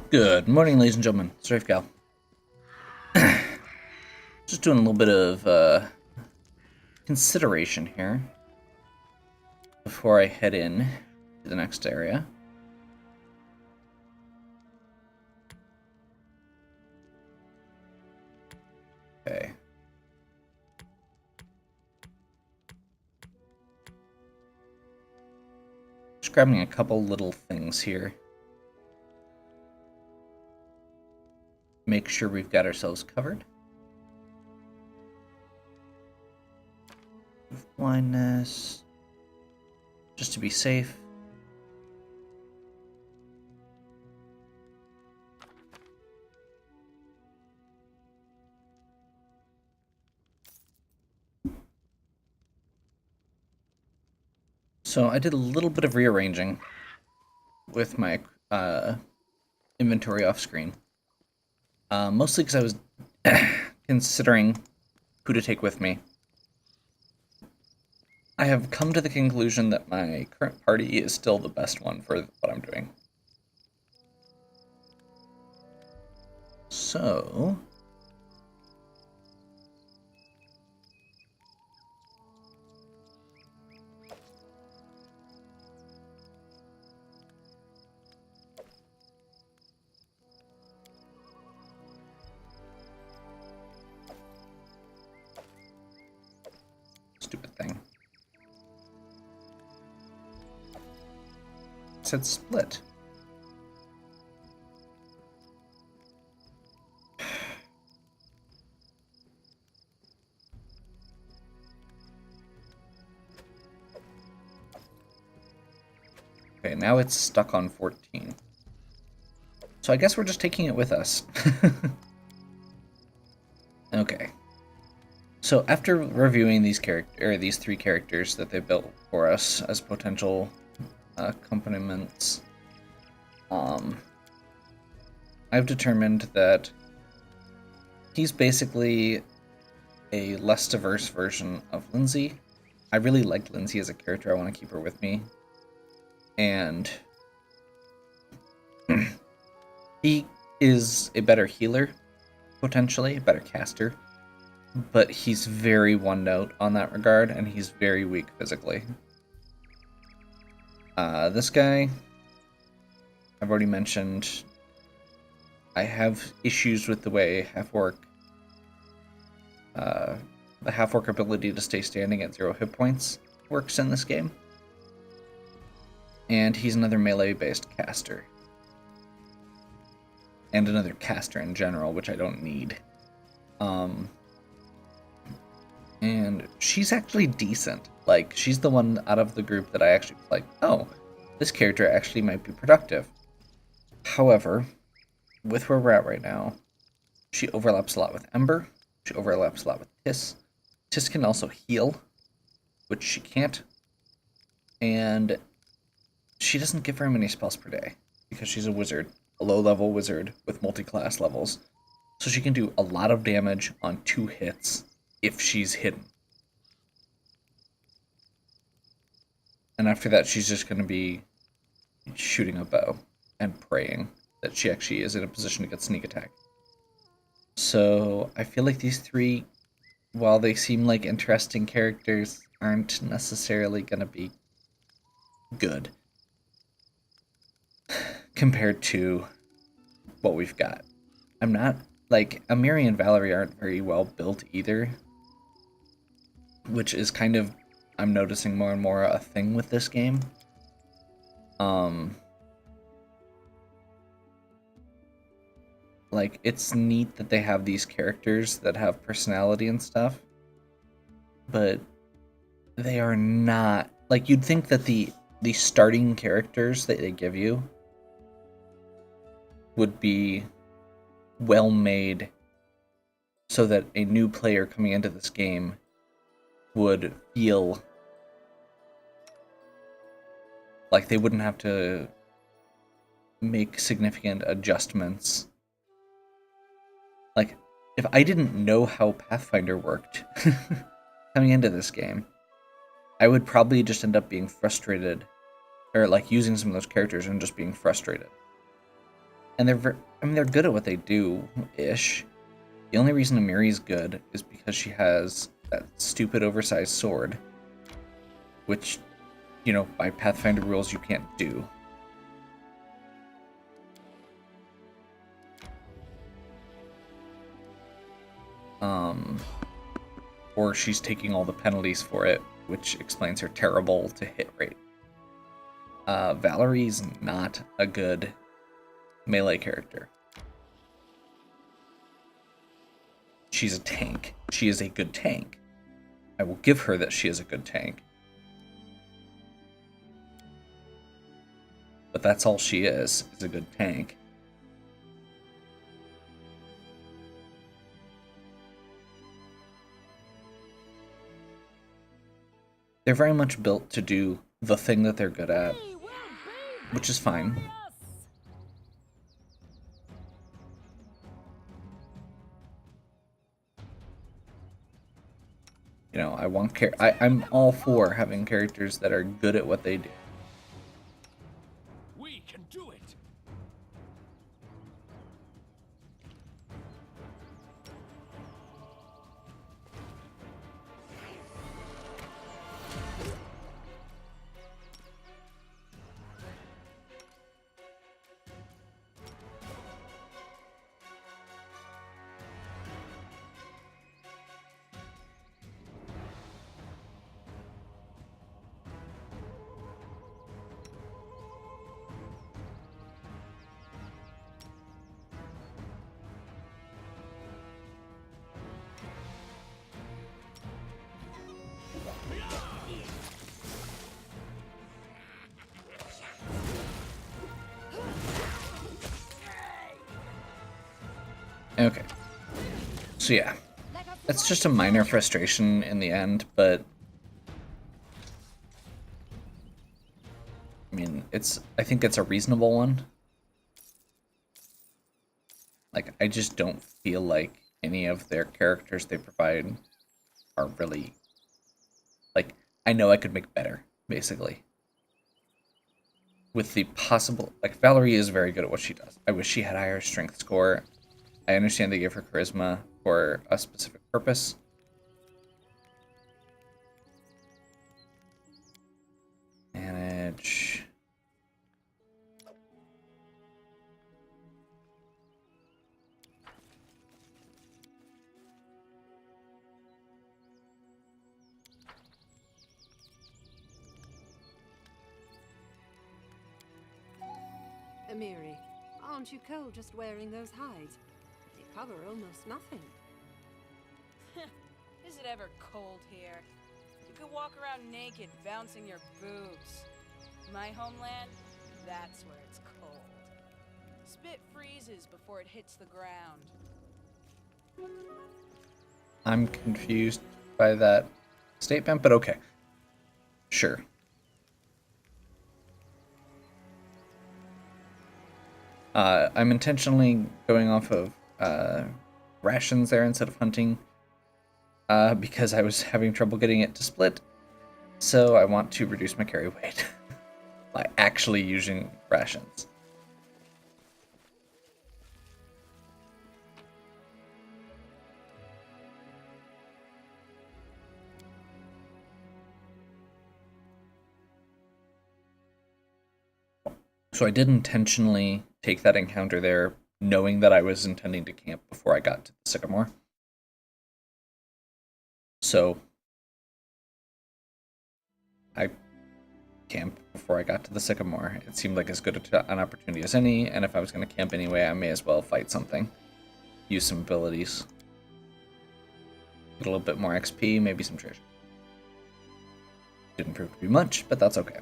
Good morning, ladies and gentlemen. Strafe Gal. Just doing a little bit of consideration here before I head in to the next area. Okay. Just grabbing a couple little things here. Make sure we've got ourselves covered. Blindness. Just to be safe. So I did a little bit of rearranging with my inventory off screen. Mostly because I was considering who to take with me. I have come to the conclusion that my current party is still the best one for what I'm doing. So... Stupid thing. It said split. Okay, now it's stuck on 14. So I guess we're just taking it with us. Okay. So after reviewing these three characters that they built for us as potential accompaniments, I've determined that he's basically a less diverse version of Lindsay. I really liked Lindsay as a character. I want to keep her with me. And he is a better healer, potentially, a better caster. But he's very one-note on that regard, and he's very weak physically. This guy, I've already mentioned, I have issues with the way the half-orc ability to stay standing at 0 hit points works in this game. And he's another melee-based caster. And another caster in general, which I don't need. And she's actually decent. Like, she's the one out of the group that I actually like, oh, this character actually might be productive. However, with where we're at right now, she overlaps a lot with Ember. She overlaps a lot with Tis. Tis can also heal, which she can't. And she doesn't get very many spells per day, because she's a wizard, a low-level wizard with multi-class levels. So she can do a lot of damage on 2 hits if she's hidden. And after that, she's just going to be shooting a bow and praying that she actually is in a position to get sneak attack. So I feel like these three, while they seem like interesting characters, aren't necessarily going to be good compared to what we've got. I'm not, like, Amiri and Valerie aren't very well built either, which is kind of, I'm noticing more and more a thing with this game. Like, it's neat that they have these characters that have personality and stuff, but they are not, like, you'd think that the starting characters that they give you would be well made so that a new player coming into this game would feel like they wouldn't have to make significant adjustments. Like, if I didn't know how Pathfinder worked coming into this game, I would probably just end up being frustrated, or like using some of those characters and just being frustrated. and I mean, they're good at what they do, ish. The only reason Amiri's good is because she has that stupid oversized sword, which, you know, by Pathfinder rules you can't do. Or she's taking all the penalties for it, which explains her terrible to hit rate. Valerie's not a good melee character. She's a tank. She is a good tank. I will give her that she is a good tank. But that's all she is a good tank. They're very much built to do the thing that they're good at, which is fine. You know, I'm all for having characters that are good at what they do. We can do it. Okay. So yeah, that's just a minor frustration in the end, but I mean, I think it's a reasonable one. Like, I just don't feel like any of their characters they provide are really, like, I know I could make better, basically. With the possible, like, Valerie is very good at what she does. I wish she had a higher strength score. I understand they give her charisma for a specific purpose. Manage. Amiri, aren't you cold just wearing those hides? They cover almost nothing. Is it ever cold here? You could walk around naked, bouncing your boobs. My homeland, that's where it's cold. Spit freezes before it hits the ground. I'm confused by that statement, but okay. Sure. I'm intentionally going off of rations there instead of hunting because I was having trouble getting it to split. So I want to reduce my carry weight by actually using rations. So I did intentionally take that encounter there, knowing that I was intending to camp before I got to the Sycamore. So I camped before I got to the Sycamore. It seemed like as good an opportunity as any, and if I was going to camp anyway, I may as well fight something. Use some abilities. Get a little bit more XP, maybe some treasure. Didn't prove to be much, but that's okay.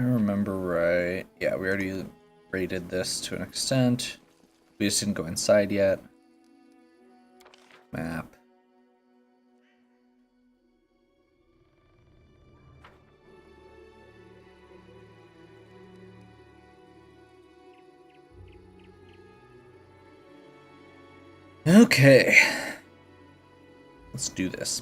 I remember right. Yeah, we already rated this to an extent. We just didn't go inside yet. Map. Okay. Let's do this.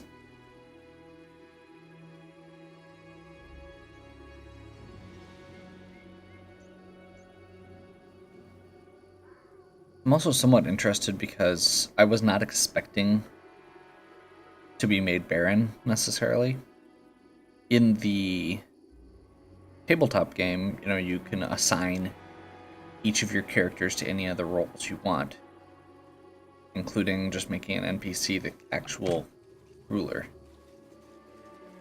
I'm also somewhat interested because I was not expecting to be made Baron necessarily. In the tabletop game, you can assign each of your characters to any other roles you want, including just making an NPC the actual ruler.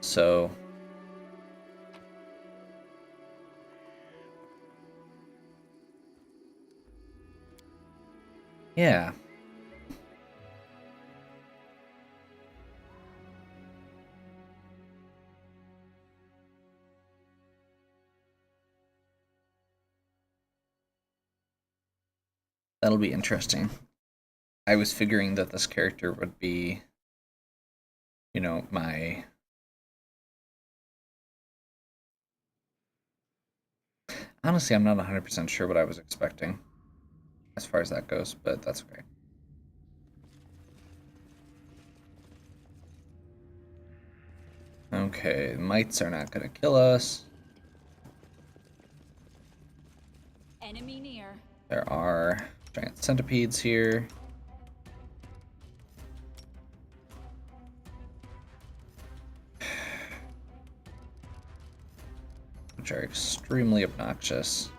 So yeah. That'll be interesting. I was figuring that this character would be, my... Honestly, I'm not 100% sure what I was expecting as far as that goes, but that's okay. Okay, mites are not going to kill us. Enemy near. There are giant centipedes here. Which are extremely obnoxious.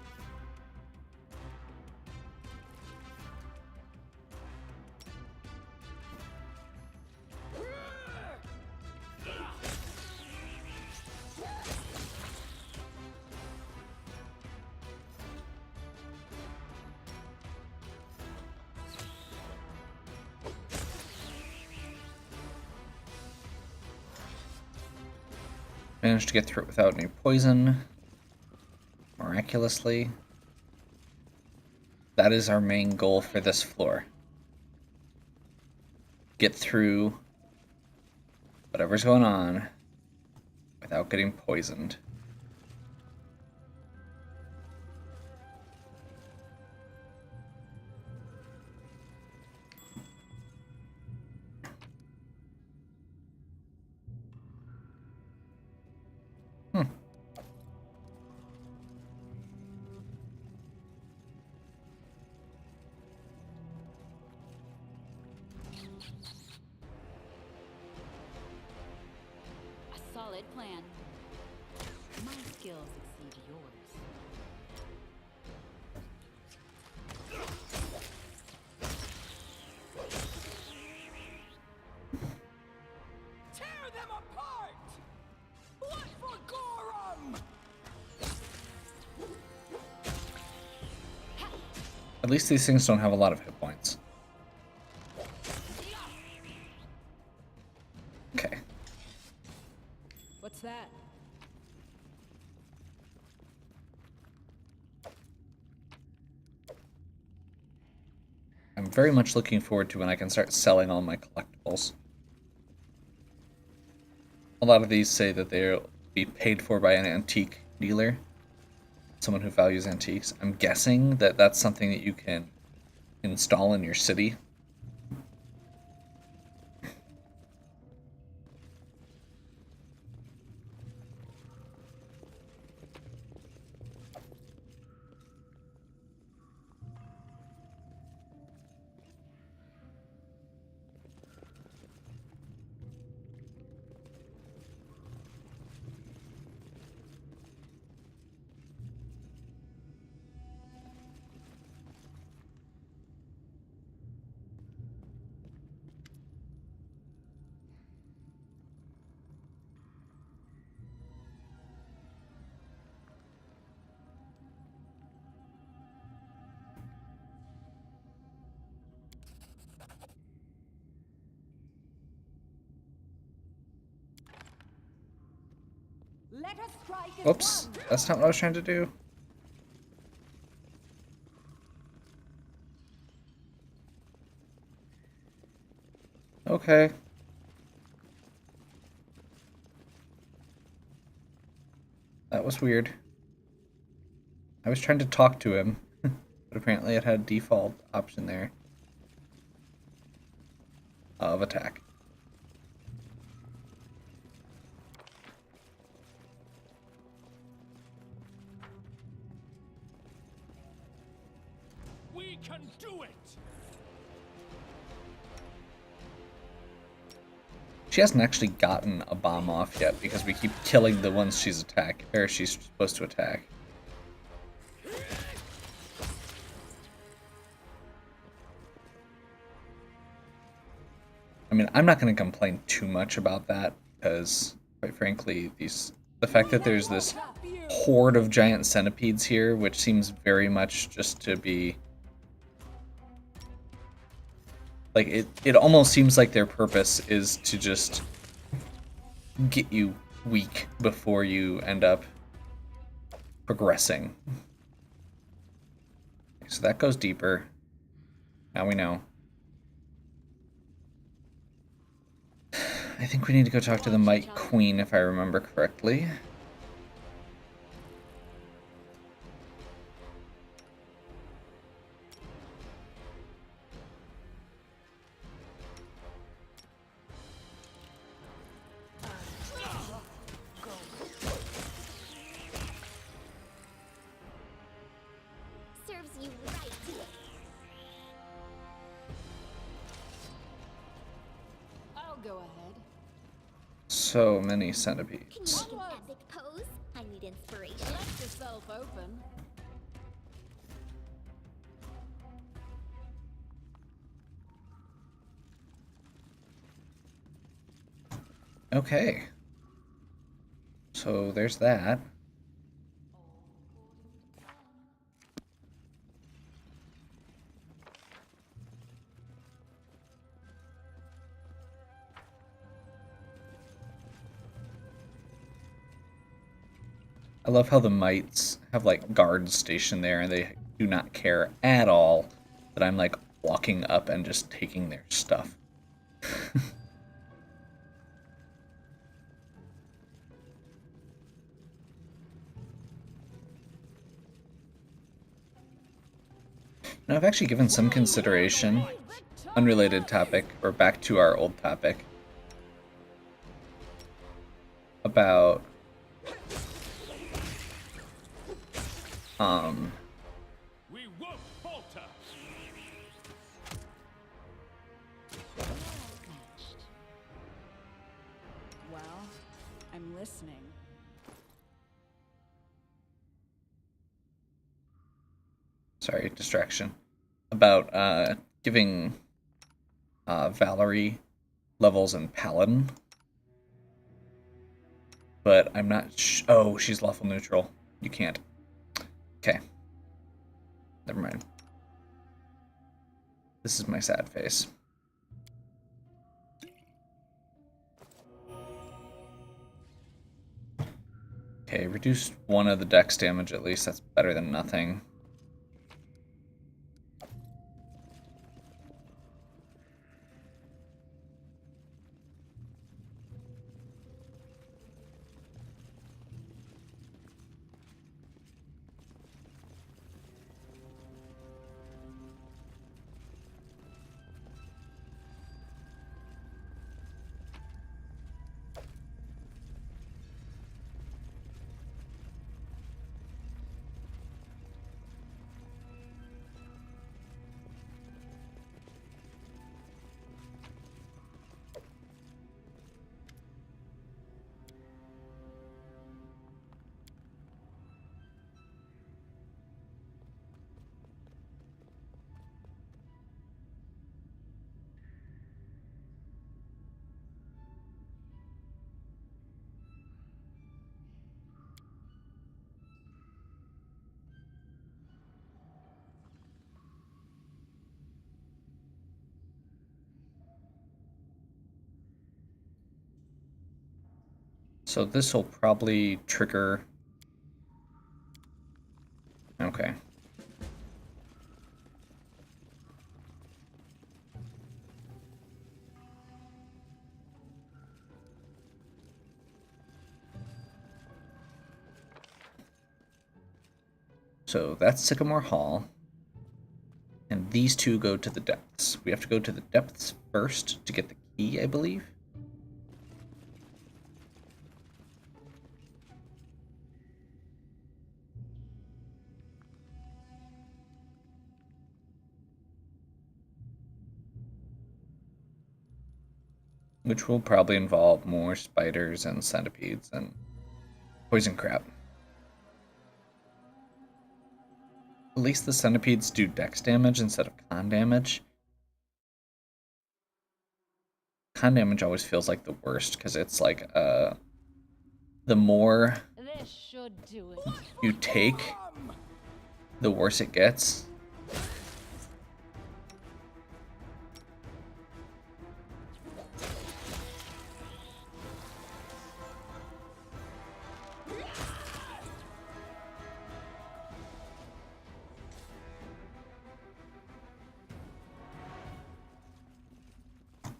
Managed to get through it without any poison. Miraculously. That is our main goal for this floor. Get through whatever's going on without getting poisoned. A solid plan. My skills exceed yours. Tear them apart! Blood for Gorum! At least these things don't have a lot of hit points. Okay. What's that? I'm very much looking forward to when I can start selling all my collectibles. A lot of these say that they'll be paid for by an antique dealer, someone who values antiques. I'm guessing that that's something that you can install in your city. Let us strike as Whoops, one. that's not what I was trying to do. Okay. That was weird. I was trying to talk to him, but apparently it had a default option there of attack. We can do it! She hasn't actually gotten a bomb off yet because we keep killing the ones she's supposed to attack. I mean, I'm not going to complain too much about that because, quite frankly, the fact that there's this horde of giant centipedes here, which seems very much just to be like it almost seems like their purpose is to just get you weak before you end up progressing. So that goes deeper. Now we know. I think we need to go talk to the Might Queen if I remember correctly. Serves you right. I'll go ahead. So many Can you centipedes. make an epic pose? I need inspiration. Let yourself open. Okay. So there's that. I love how the mites have like guards stationed there and they do not care at all that I'm like walking up and just taking their stuff. Now I've actually given some consideration, unrelated topic, or back to our old topic, about We won't falter! Well, I'm listening. sorry, distraction, about giving Valerie levels in Paladin, but I'm not oh, she's lawful neutral. You can't. Okay. Never mind. This is my sad face. Okay, reduced one of the dex damage at least. That's better than nothing. So this will probably trigger. Okay. So that's Sycamore Hall. And these two go to the depths. We have to go to the depths first to get the key, I believe. Which will probably involve more spiders and centipedes and poison crab. At least the centipedes do dex damage instead of con damage. Con damage always feels like the worst because it's like the more This should do it. you take, the worse it gets.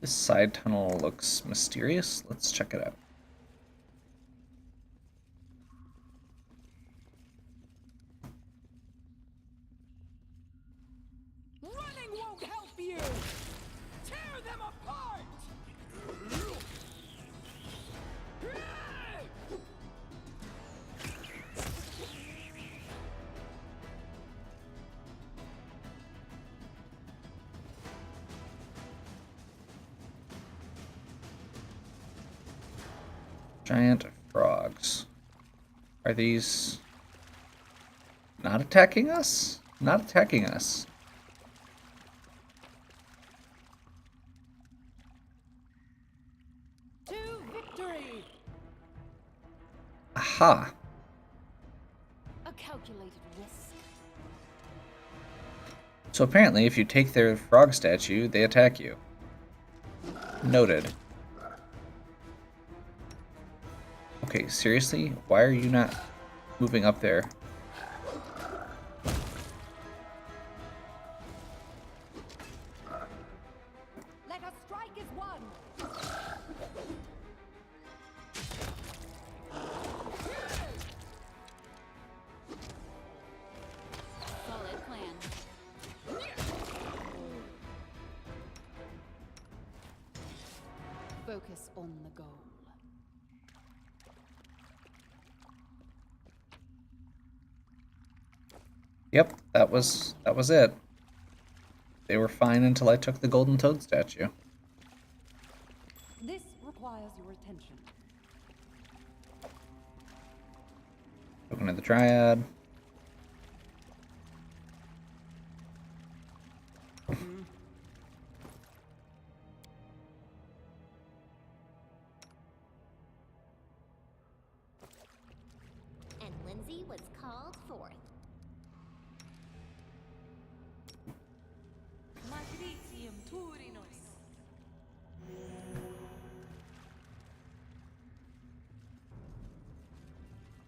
This side tunnel looks mysterious. Let's check it out. Running won't help you! Tear them apart! Giant frogs. Are these not attacking us? Not attacking us. To victory! Aha! A calculated risk. So apparently, if you take their frog statue, they attack you. Noted. Okay, seriously? Why are you not moving up there? Let us strike as one. Solid plan. Focus on the goal. Yep, that was it. They were fine until I took the golden toad statue. This requires your attention. Token of the Dryad. And Lindsay was called forth. Matricium Turinus.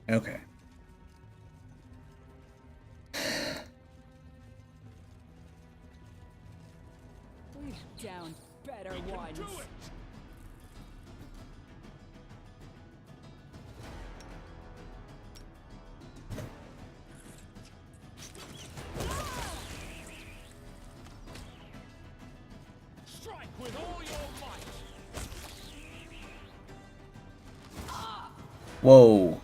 Okay. We've down better We can ones. do it! Strike with all your might! Whoa.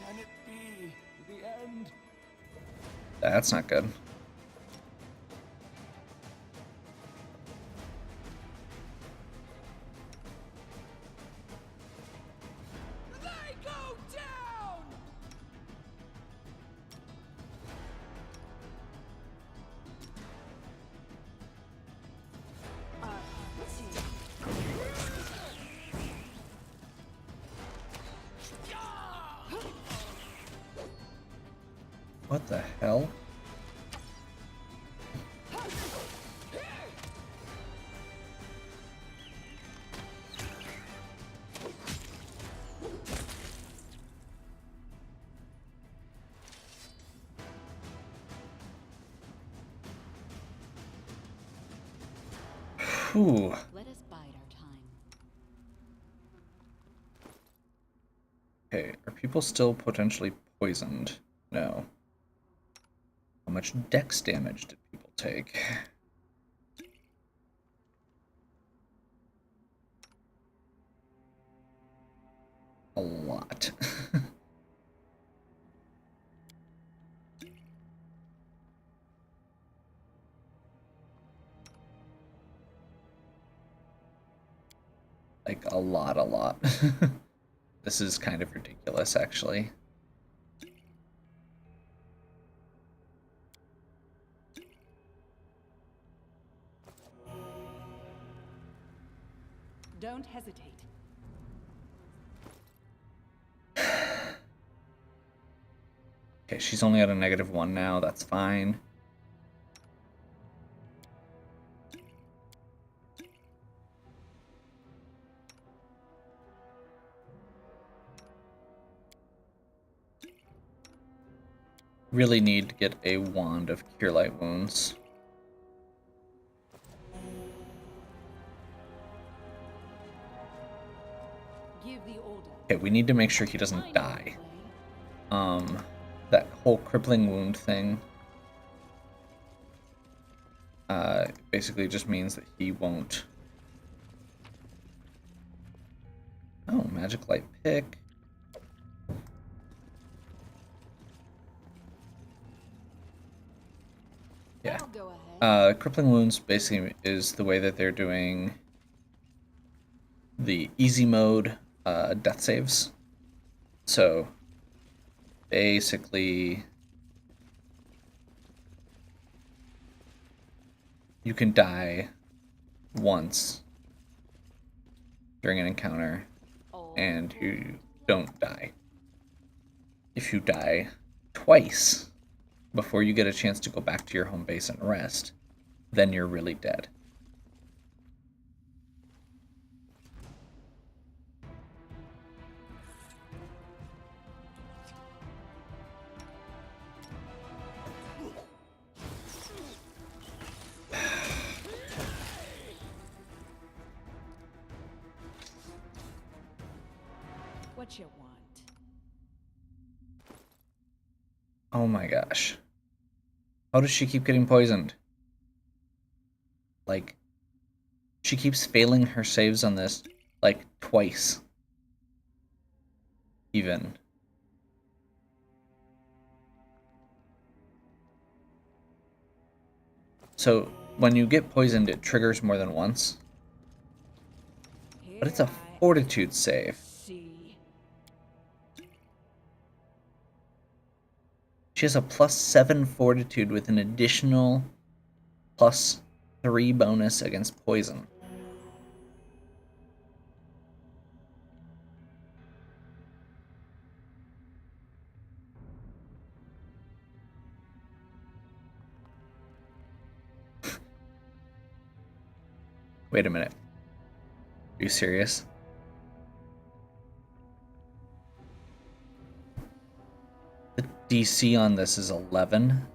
Can it be the end? That's not good. What the hell? Whew. Let us bide our time. Okay, are people still potentially poisoned? No. How much dex damage did people take? A lot. Like, a lot, a lot. This is kind of ridiculous, actually. Don't hesitate. Okay, she's only at a -1 now, that's fine. Really need to get a wand of Cure Light Wounds. Give the order. Okay, we need to make sure he doesn't die. That whole crippling wound thing basically just means that he won't. Oh, magic light pick. Yeah. I'll go ahead. Crippling wounds basically is the way that they're doing the easy mode death saves. So basically you can die once during an encounter and you don't die. If you die twice before you get a chance to go back to your home base and rest, then you're really dead. What you want? Oh my gosh. How does she keep getting poisoned? Like, she keeps failing her saves on this, like, twice. Even. So, when you get poisoned, it triggers more than once. But it's a fortitude save. She has a +7 fortitude with an additional +3 bonus against poison. Wait a minute. Are you serious? The DC on this is 11.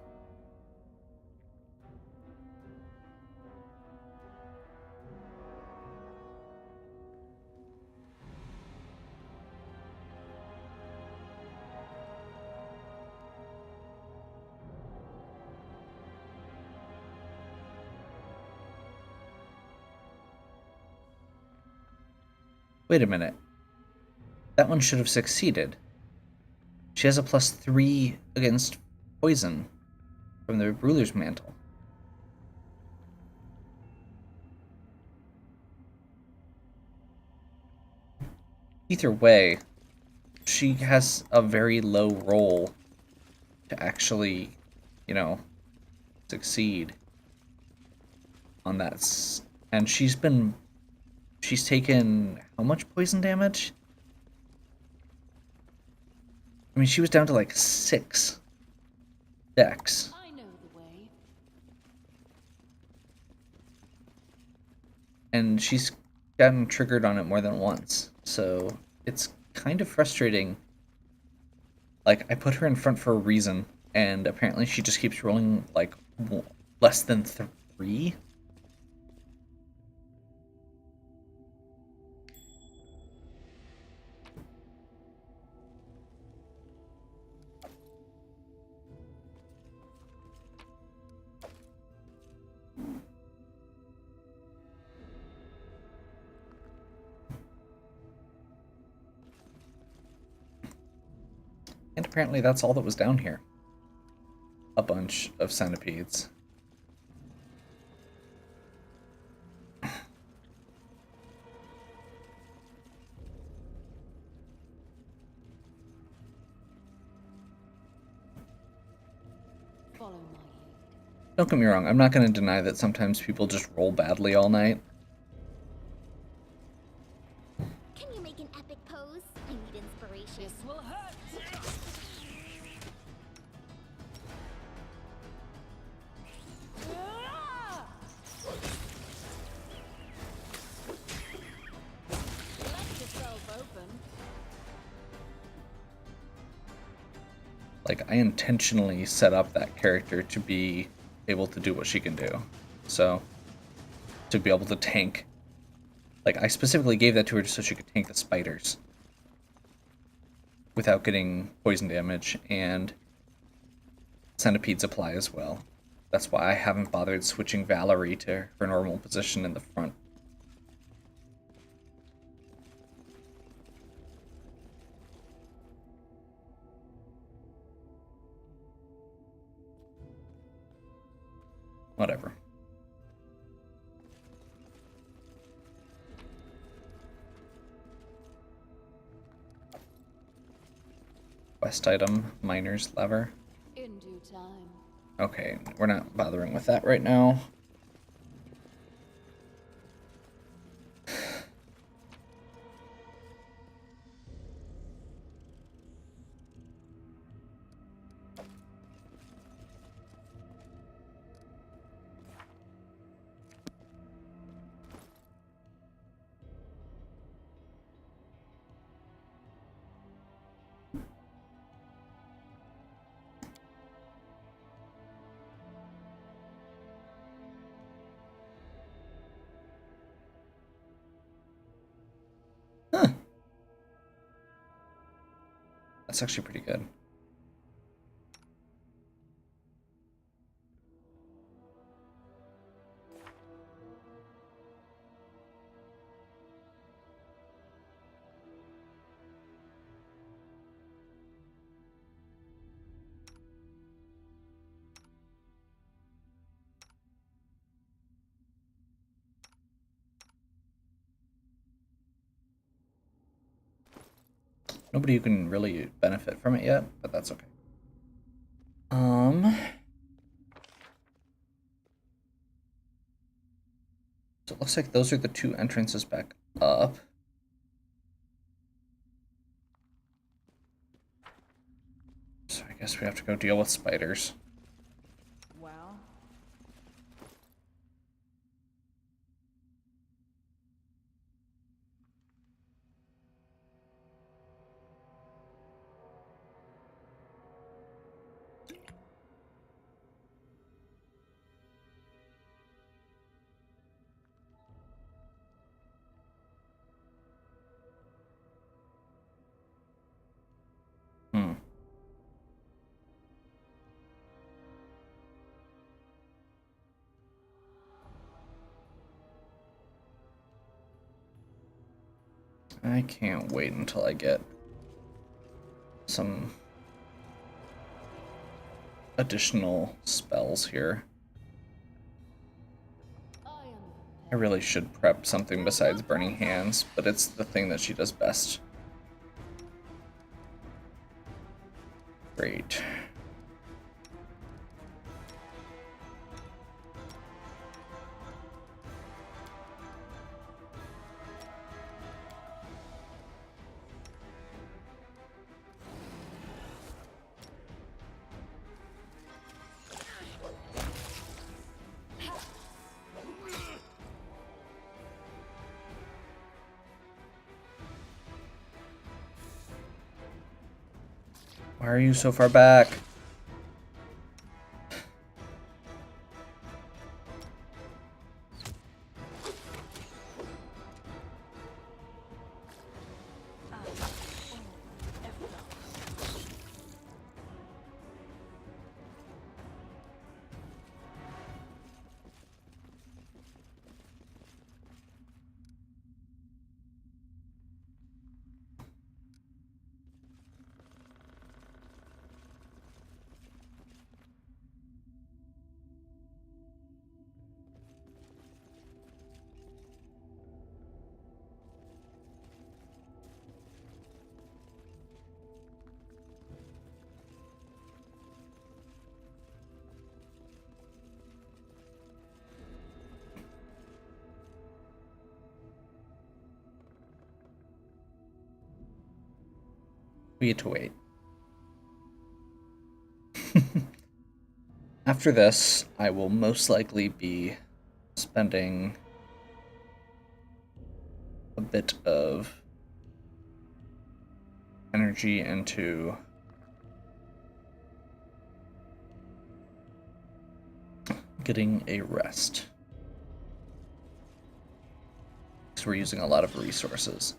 Wait a minute. That one should have succeeded. She has a +3 against poison from the Ruler's Mantle. Either way, she has a very low roll to actually, you know, succeed on that. And she's taken how much poison damage? I mean, she was down to like 6. Dex. I know the way. And she's gotten triggered on it more than once. So it's kind of frustrating. Like, I put her in front for a reason, and apparently she just keeps rolling, like, less than 3. And apparently that's all that was down here. A bunch of centipedes. Follow my lead. Don't get me wrong, I'm not going to deny that sometimes people just roll badly all night. Can you make an epic pose? I need inspiration. This will hurt. Ah! Left yourself open. Like, I intentionally set up that character to be able to do what she can do. So, to be able to tank. Like, I specifically gave that to her so she could tank the spiders without getting poison damage, and centipedes apply as well. That's why I haven't bothered switching Valerie to her normal position in the front. Whatever. Quest item, miner's lever. In due time. Okay, we're not bothering with that right now. Huh. That's actually pretty good. Nobody who can really benefit from it yet, but that's okay. So it looks like those are the 2 entrances back up. So I guess we have to go deal with spiders. Well, Hmm. I can't wait until I get some additional spells here. I am I really should prep something besides Burning Hands, but it's the thing that she does best. Great. Why are you so far back? We get to wait. After this, I will most likely be spending a bit of energy into getting a rest. Because we're using a lot of resources.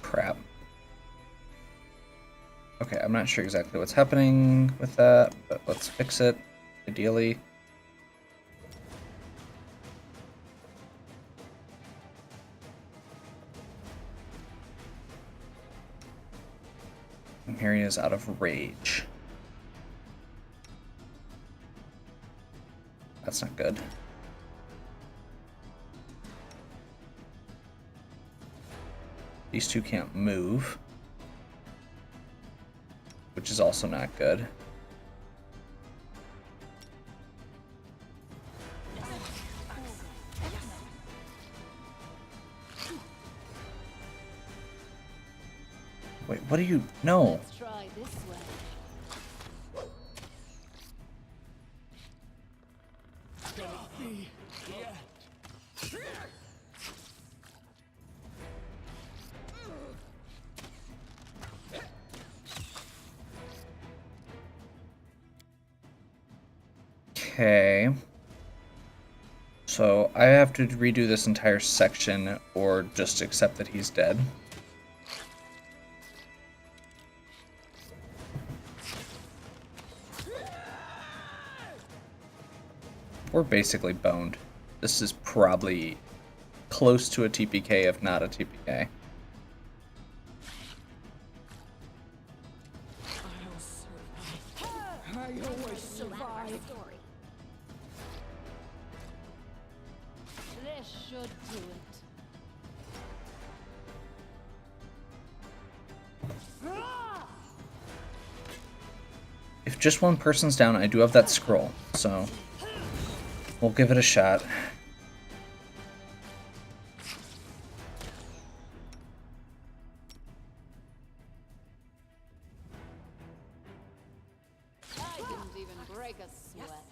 Crap. Okay, I'm not sure exactly what's happening with that, but let's fix it, ideally. And here he is out of rage. That's not good. These two can't move, which is also not good. Wait, what do you... No. Let's try this way. Okay. So I have to redo this entire section or just accept that he's dead. We're basically boned. This is probably close to a TPK, if not a TPK. This should do it. If just one person's down, I do have that scroll, so we'll give it a shot. I didn't even break a sweat.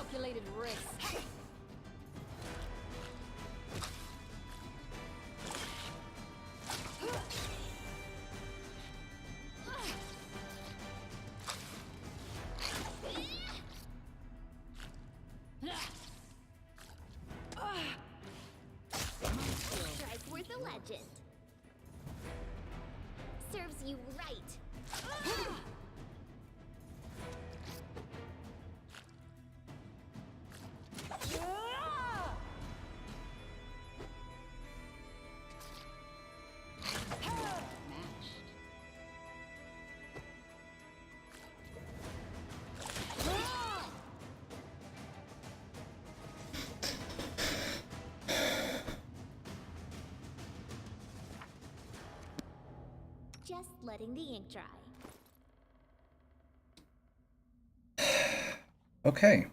calculated risk. Strike worth a legend. Serves you right. Just letting the ink dry. Okay.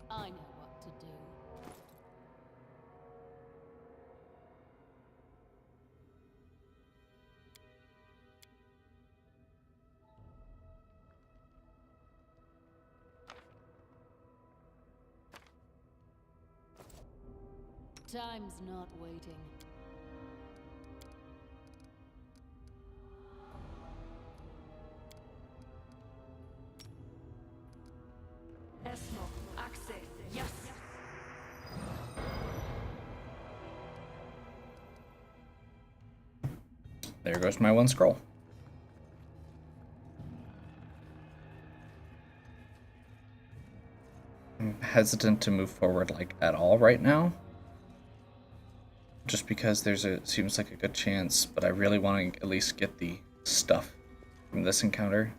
I know what to do. Time's not waiting. There goes my one scroll. I'm hesitant to move forward like at all right now. Just because seems like a good chance, but I really want to at least get the stuff from this encounter.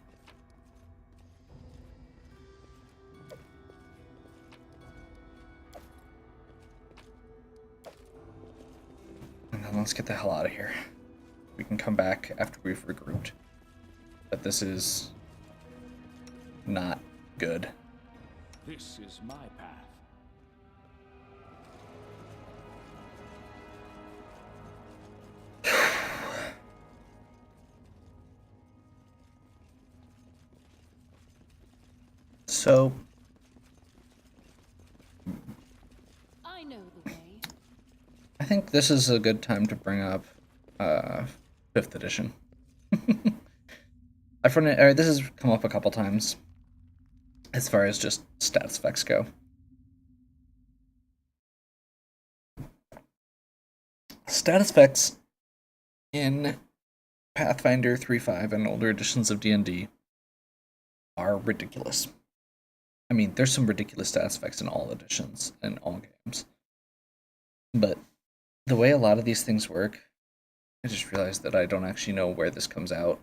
And then let's get the hell out of here. We can come back after we've regrouped. But this is not good. This is my path. So I know the way. I think this is a good time to bring up 5th edition. This has come up a couple times as far as just stats effects go. Status effects in Pathfinder 3.5 and older editions of D&D are ridiculous. I mean, there's some ridiculous status effects in all editions and all games. But the way a lot of these things work, I just realized that I don't actually know where this comes out.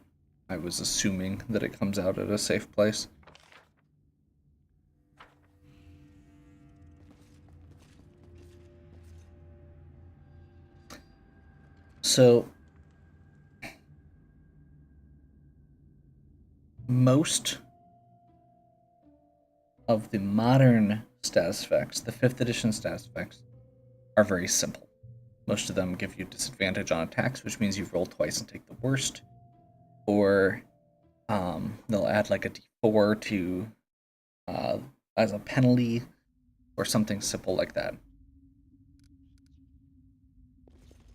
I was assuming that it comes out at a safe place. So, most of the modern status effects, the 5th edition status effects, are very simple. Most of them give you disadvantage on attacks, which means you roll twice and take the worst. Or they'll add like a d4 to as a penalty, or something simple like that.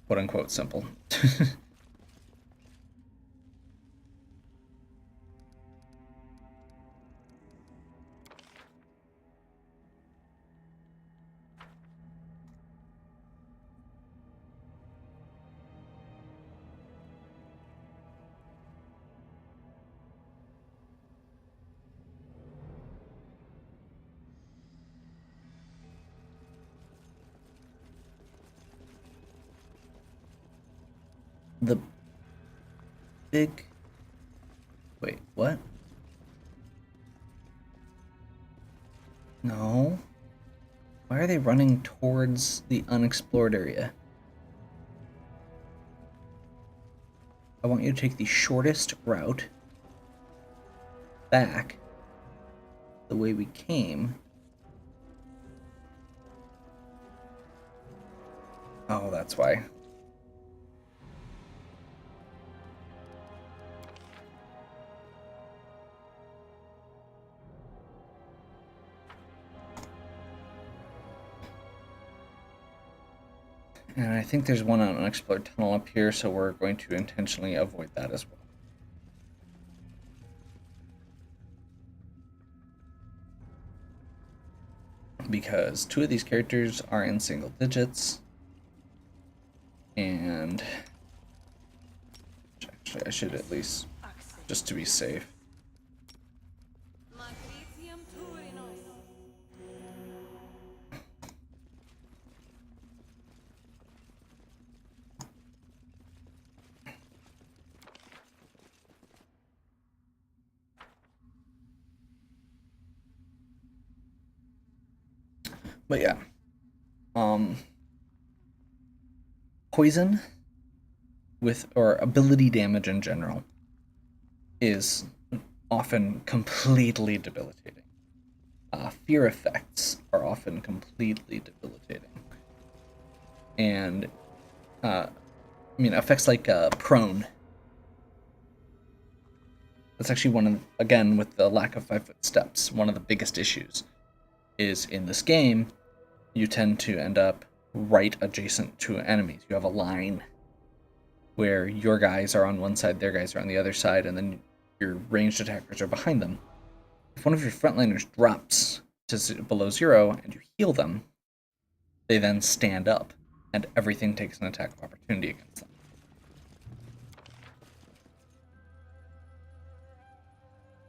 Quote unquote simple. The big... Wait, what? No. Why are they running towards the unexplored area? I want you to take the shortest route back the way we came. Oh, that's why. And I think there's one on unexplored tunnel up here, so we're going to intentionally avoid that as well. Because 2 of these characters are in single digits. And actually, I should at least, just to be safe. But yeah, poison or ability damage in general is often completely debilitating. Fear effects are often completely debilitating. And, effects like prone. That's actually one of, again, with the lack of 5-foot steps, one of the biggest issues is in this game, you tend to end up right adjacent to enemies. You have a line where your guys are on one side, their guys are on the other side, and then your ranged attackers are behind them. If one of your frontliners drops to below 0 and you heal them, they then stand up, and everything takes an attack of opportunity against them.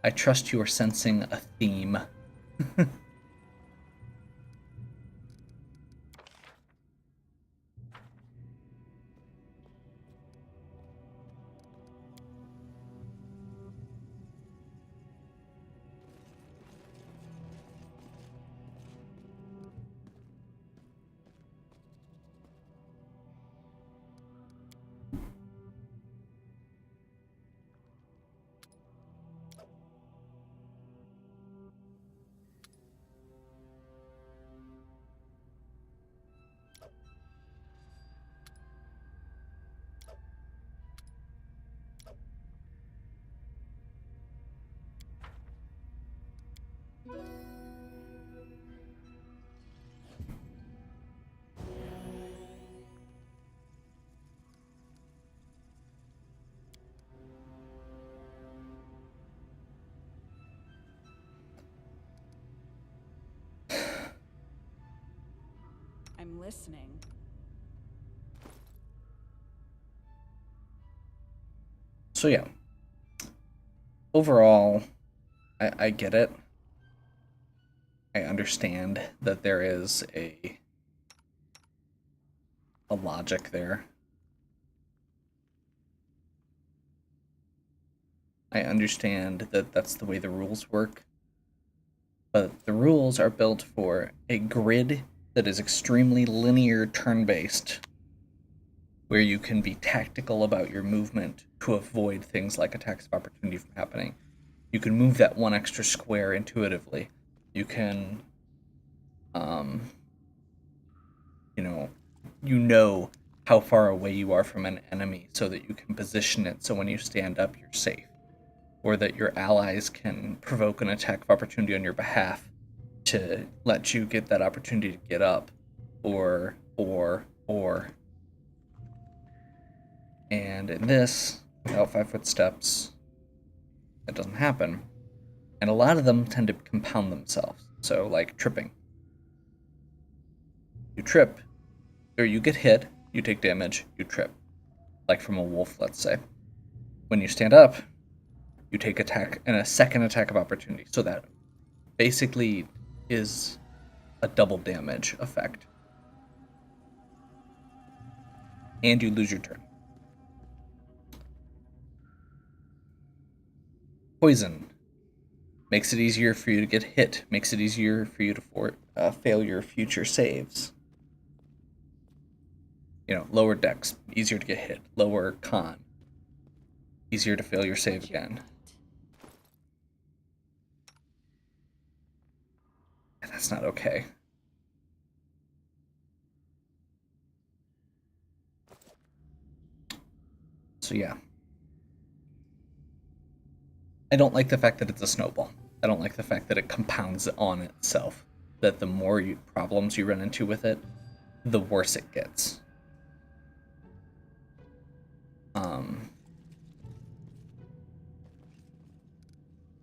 I trust you are sensing a theme. I'm listening. So yeah, overall, I get it. I understand that there is a logic there. I understand that that's the way the rules work. But the rules are built for a grid that is extremely linear turn-based, where you can be tactical about your movement to avoid things like attacks of opportunity from happening. You can move that one extra square intuitively. You can, you know how far away you are from an enemy so that you can position it so when you stand up, you're safe. Or that your allies can provoke an attack of opportunity on your behalf to let you get that opportunity to get up. Or. And in this, without 5-foot steps, that doesn't happen. And a lot of them tend to compound themselves. So, like tripping. You trip, or you get hit, you take damage, you trip. Like from a wolf, let's say. When you stand up, you take attack and a second attack of opportunity. So that basically is a double damage effect. And you lose your turn. Poison makes it easier for you to get hit, makes it easier for you to fail your future saves. Lower dex, easier to get hit. Lower con, easier to fail your save again. And that's not okay. So yeah. I don't like the fact that it's a snowball. I don't like the fact that it compounds on itself. That the more problems you run into with it, the worse it gets. Um,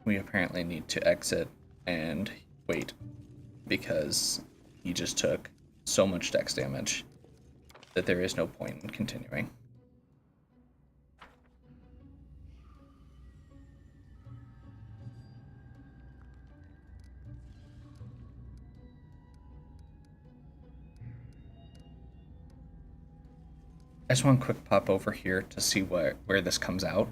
we apparently need to exit and wait because he just took so much dex damage that there is no point in continuing. I just want to quick pop over here to see where this comes out.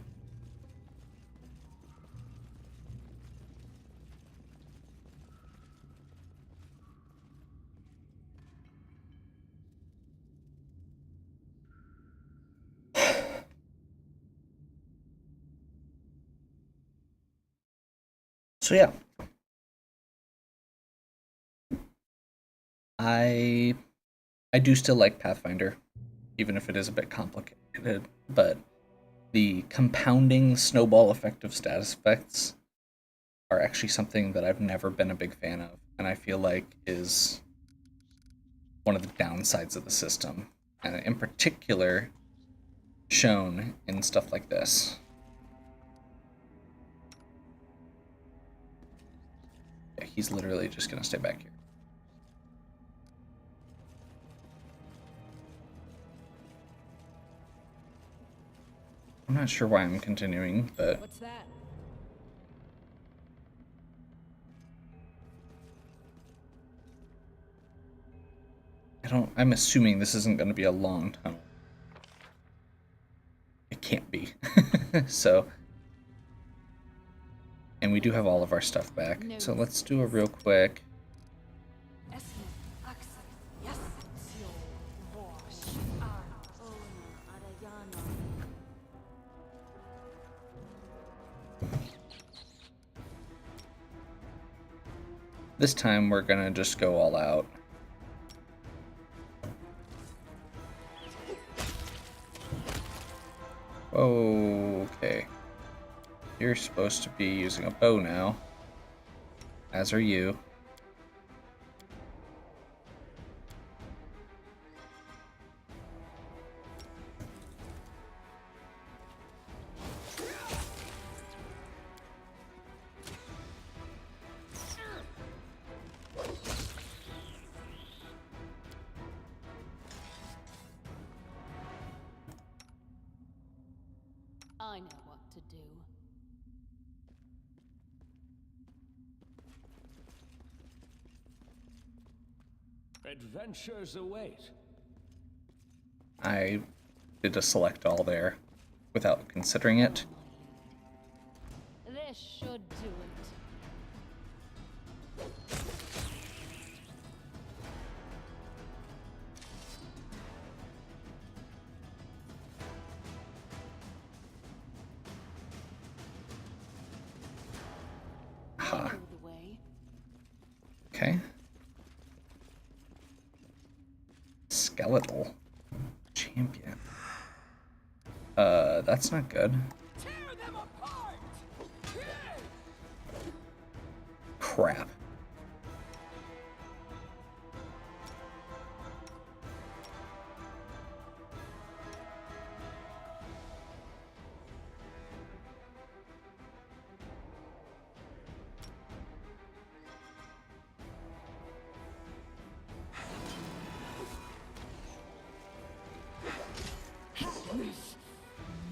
So yeah, I do still like Pathfinder, even if it is a bit complicated, but the compounding snowball effect of status effects are actually something that I've never been a big fan of, and I feel like is one of the downsides of the system, and in particular shown in stuff like this. Yeah, he's literally just gonna stay back here. I'm not sure why I'm continuing, but What's that? I'm assuming this isn't going to be a long tunnel. It can't be. So, and we do have all of our stuff back. So let's do a real quick. This time we're gonna just go all out. Okay. You're supposed to be using a bow now. As are you. I know what to do. Adventures await. I did a select all there without considering it. This should do it. Ha. Know the way. Okay. Skeletal champion. That's not good. Tear them apart! Crap.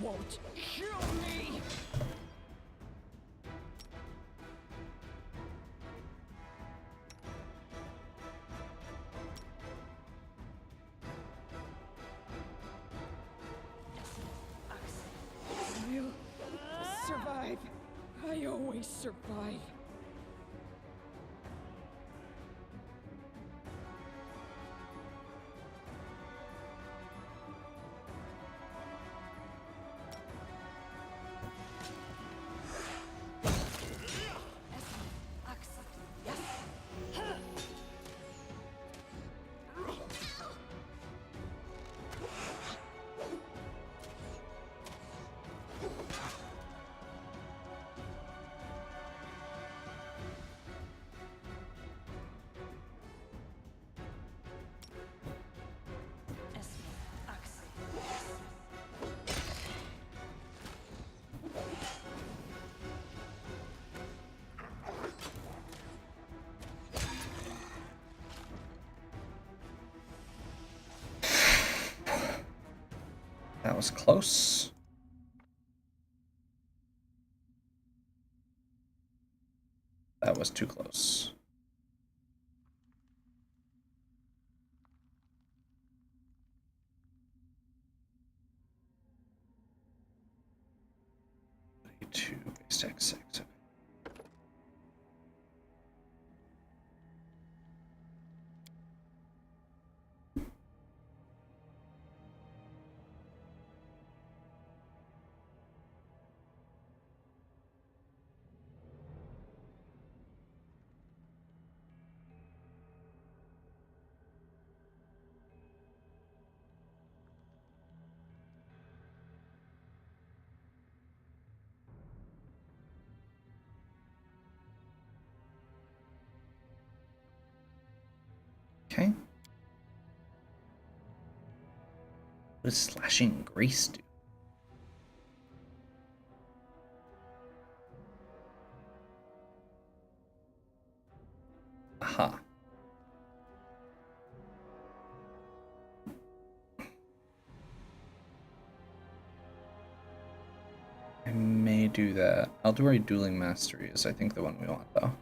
Won't kill me! I'll survive. I always survive. That was close. That was too close. Two base deck 6. Okay. What does slashing grace do? Aha. I may do that. Eldorei Dueling Mastery is, I think, the one we want, though.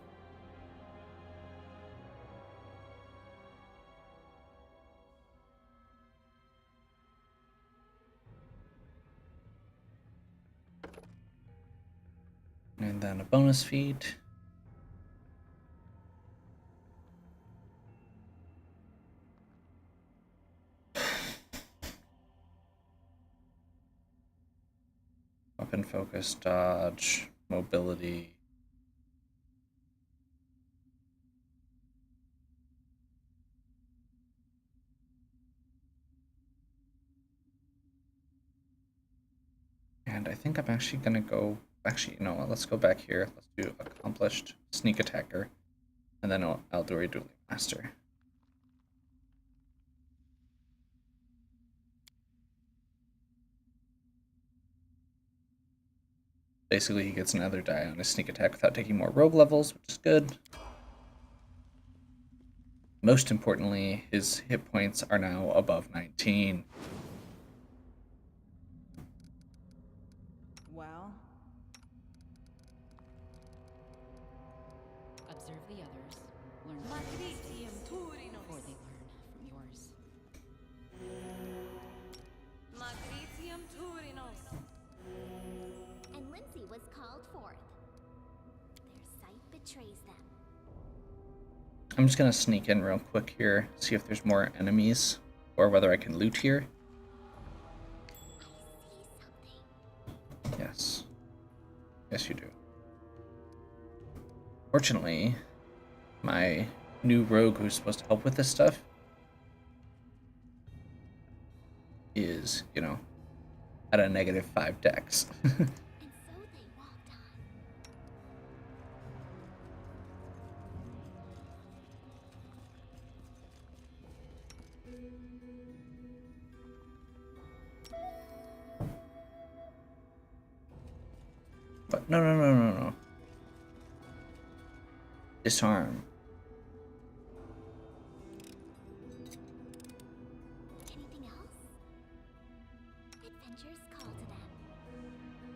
And then a bonus feat. Weapon focus, dodge, mobility. And I think I'm actually gonna go. Actually, you know what? Let's go back here. Let's do accomplished sneak attacker, and then Eldorei Dueling Master. Basically, he gets another die on his sneak attack without taking more rogue levels, which is good. Most importantly, his hit points are now above 19. Well, Observe the others. Learn from their mistakes before they learn from yours. Magritium Turinos. And Lindsay was called forth. Their sight betrays them. I'm just gonna sneak in real quick here, see if there's more enemies, or whether I can loot here. I see something. Yes. Yes, you do. Fortunately, my new rogue who's supposed to help with this stuff is, you know, at a -5 dex. And so they walked on. But no. Disarm. Anything else? Adventures call to them. Look at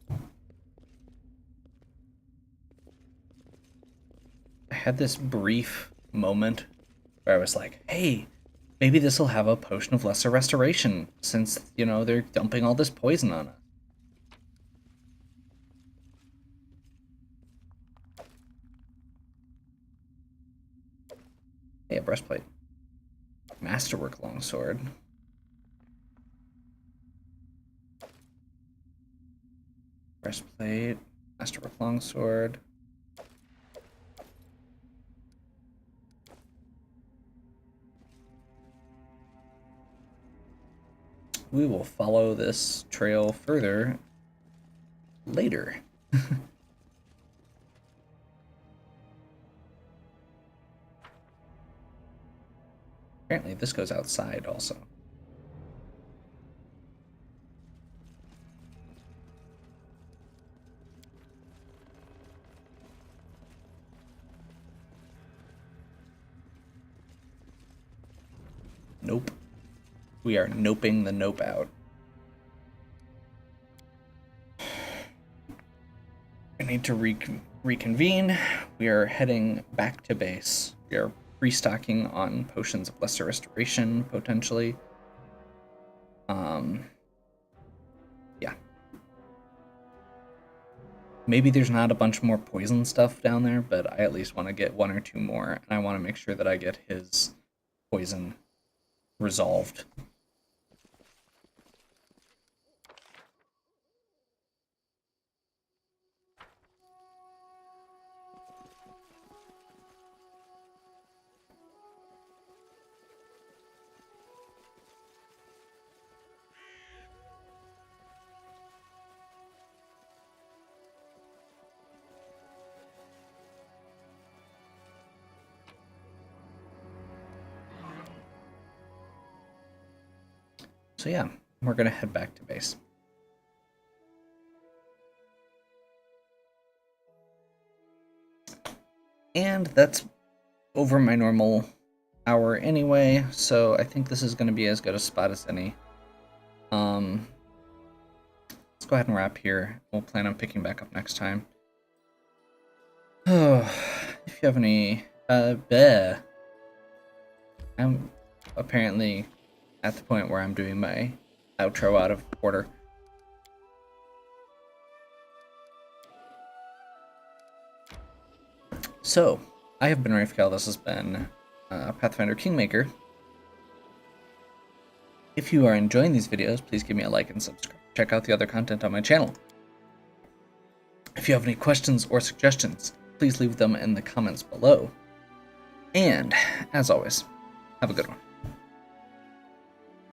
that. I had this brief moment where I was like, hey, maybe this will have a potion of lesser restoration since, you know, they're dumping all this poison on us. Hey, a breastplate. Masterwork longsword. Breastplate. Masterwork longsword. We will follow this trail further later. Apparently this goes outside also. Nope. We are noping the nope out. I need to reconvene. We are heading back to base. We are restocking on potions of lesser restoration, potentially. Yeah. Maybe there's not a bunch more poison stuff down there, but I at least want to get 1 or 2 more, and I want to make sure that I get his poison resolved. So yeah, we're gonna head back to base. And that's over my normal hour anyway, so I think this is gonna be as good a spot as any. Let's go ahead and wrap here. We'll plan on picking back up next time. Oh, if you have any, bleh. I'm apparently at the point where I'm doing my outro out of order. So, I have been Rafecal. This has been Pathfinder Kingmaker. If you are enjoying these videos, please give me a like and subscribe. Check out the other content on my channel. If you have any questions or suggestions, please leave them in the comments below. And, as always, have a good one.